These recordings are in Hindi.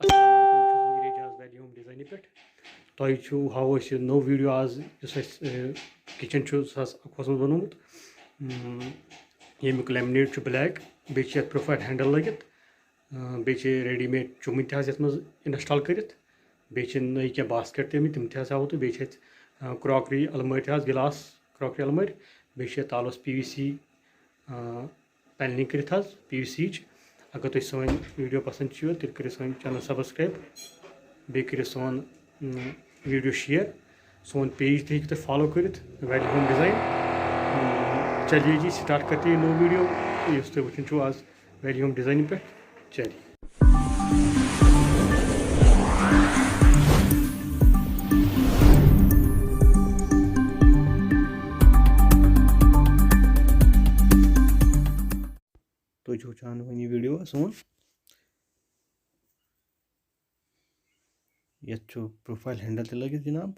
अस्सलाम वालेकुम, वैल्यूम डिजाइन पे तुम हाव नो वीडियो आज किचन खोसमत बनोमुत यमुक लेमिनेट ब्लैक बे प्रोफाइल हैंडल लगित बे रेडीमेड चुमन तज इंस्टॉल कर बे नई क्या बास्केट तम हाव तो बे क्रॉकरी अलमारी गिलास क्रॉकरी अलमारी बे तालस PVC पैनलिंग कर PVC अगर तुम सी वीडियो पसंद तेल करो सन चैनल सब्सक्राइब बे करो सोन वीडियो शेयर सोन पेज तुम फॉलो कर वैली होम डिज़ाइन चलिए जी स्टार्ट करते हैं नो वीडियो इस तुम वुचान आज वैली होम डिज़ाइन पे चलिए तुम वुचान वन वीडियो सोन ये प्रोफाइल हैंडल ते लगित जनाब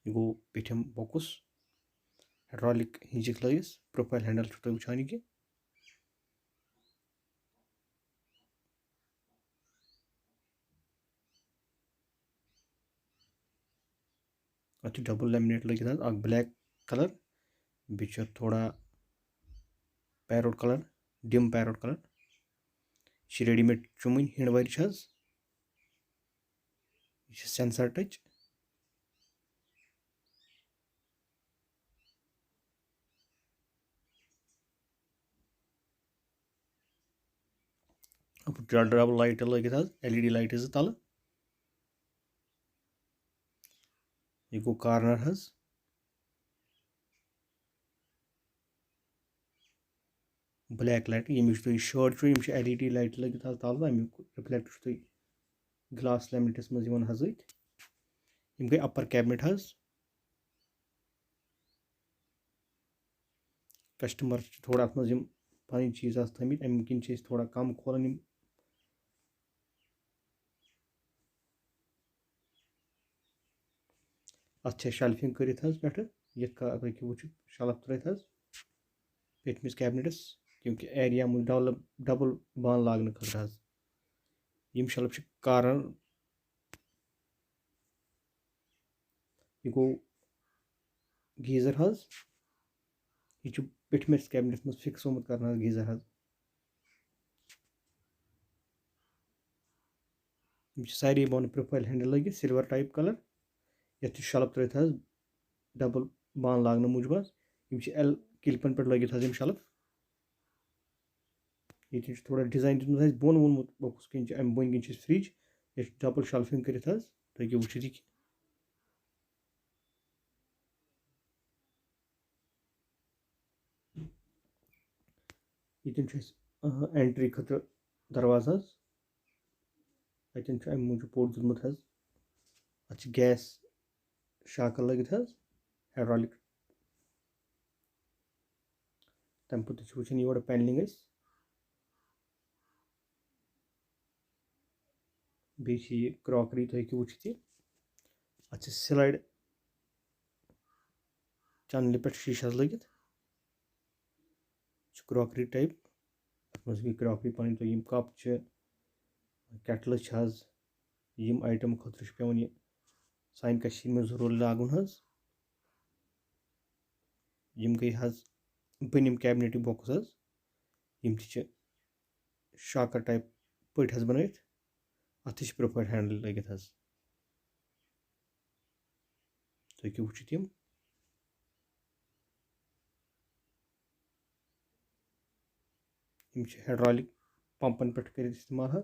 यह गो पिठम बोकुस हाइड्रोलिक हिंजिक लगिस प्रोफाइल हैंडल तुम वुचान यह अत डबल लेमिनेट लगित ब्लैक कलर बे थोड़ा parrot colour dim parrot colour readymade चुमन हिंडवर यह सेंसर टच डबल लाइट लगित LED लाइट तल यह गो कार्नर ब्लैक लाइट यमिच तुम शर्ट LED लाइट लगित तल अमुक रिफ्लेक्ट तुम ग्लास लेमिनेटस मज गई अपर कैबिनेट कस्टमर थोड़ा अत मज पन चीज थमित अमे किन थोड़ा कम खोलान अत शेल्फिंग कर पे ये वो शेल्फ त्रथ पेटमिस कैबिनेटस क्योंकि एरिया डबल बान लागन खतर यम शेल्फ कार्नर यह गो गीजर यह पिठमिस कैबिनेटस मज फिक्स होमुत कर गीजर सारे बोन प्रोफाइल हैंडल लगित सिल्वर टाइप कलर ये शेल्फ त्रथ डबल बान लागन मूजूब L किलपन पे लगित शेल्फ ये थोड़ा डिजाइन दिखुत बोन वोनमुत बोकुस किन बोन किन फ्रिज ये डबल शेल्फिंग कर तुम वुचित ये एंट्री खतर दरवाज अतन अमे मूजूब पोट दुलमुत अत गैस शाकल लगित हाइड्रोलिक तम पे वुचान योर पैनलिंग बे क्रॉकरी तुम हेकु वुचित अत स्लाइड चैनल पे शीशा लगित क्रॉकरी टाइप अत मज गई क्रॉकरी पन तुम कप केटल यम आइटम खतर पेवन यह सान में जरूर लागुन यम गई बनिम कैबिनेट बॉक्स यम शाकर टाइप पट बनत अत प्रोफाइल हैंडल लगित तुम हेकु वुचित यम हाइड्रोलिक पंपन पे कर इस्तेमाल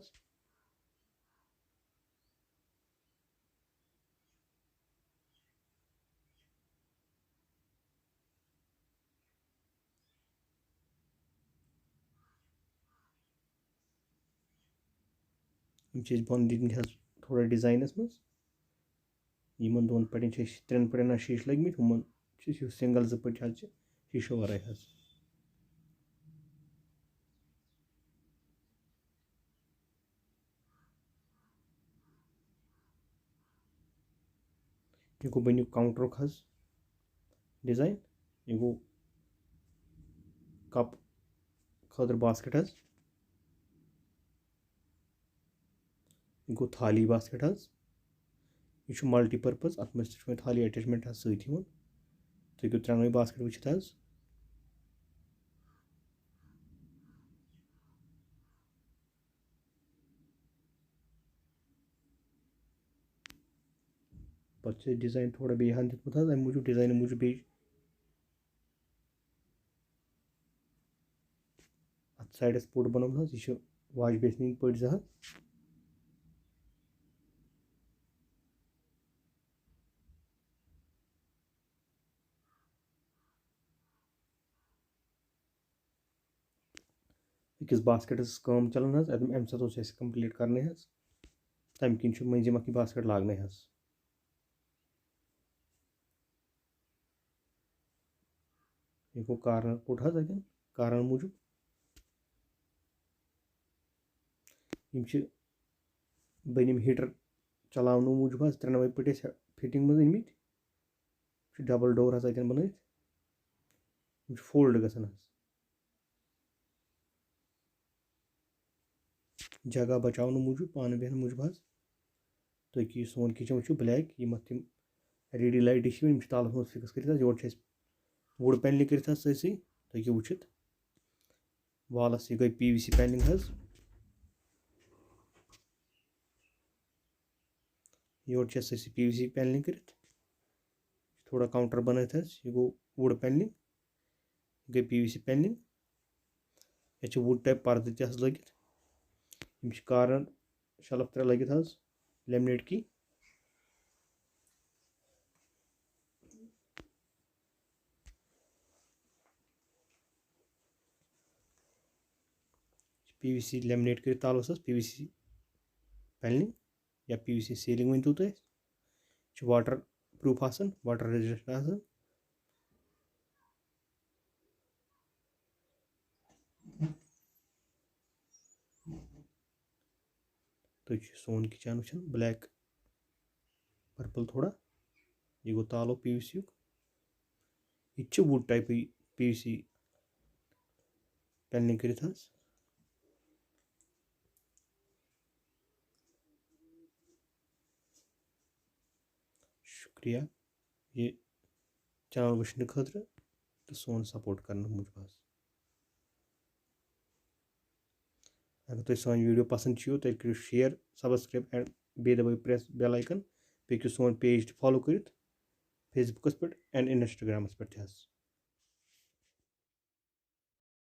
बन दिखा थोड़ा डिजाइनस मज इन दोन पटन त्रेन पटन शीश लगमित हुमन सिंगल जो पट शीशो वराय यह गो बन काउंटर डिजाइन यह गो कप खतर बास्केट हज गो थाली बास्केट हज यह मल्टीपर्पज अत मे थाली अटैचमेंट हज सत तुम हेको त्रेनवे बास्केट वुचित हज पे डिजाइन थोड़ा बेहन दिखुत अमे मूजूब डिजाइन मूजूब बे अत साइडस पुट बनोत यह वाश बेसिन पट जह अकिस बास्केटस काम चलान अमे सत कंप्लीट करने तम किन मंजिम अख बास्केट लागने यह गो कार्नर पुट अगन कारण मूजूब बनिम हीटर चलावन मूजूब त्रेनवे पट फिटिंग मज अनमित डबल डोर अतन बनत फोल्ड गसान जगह बचावन मूजूब पान बेहन मूजूब तो सोन किचन वो ब्लैक यम तम रेडी लाइट डिश तालस मज फिक्स कर योर वुड पैनलिंग कर ससी तो वुचित वालस यह गई PVC पैनलिंग योर ससी PVC पैनलिंग कर थोड़ा काउंटर बनत यह गो वुड पैनलिंग गई PVC पैनलिंग ये वुड टाइप पर्द तह लगित कार्नर शेल्फ 3 लगित लेमिनेट की PVC लेमिनेट कर तालस PVC पैनलिंग या PVC सीलिंग वन तुम वाटर प्रूफ वाटर रेजिस्टेंट तो सोन किचन वुचान ब्लैक पर्पल थोड़ा यह गो तालो PVC यह वुड टाइप PVC पैनलिंग कर शुक्रिया ये चैनल वुचन खतर तो सोन सपोर्ट करने मूजूब अगर तुम सान वीडियो पसंद तेल करो शेयर सब्सक्राइब एंड बे दबाइयो प्रेस बेल आइकन पे सोन पेज फॉलो कर फेसबुकस पे एंड इंस्टाग्रामस पे।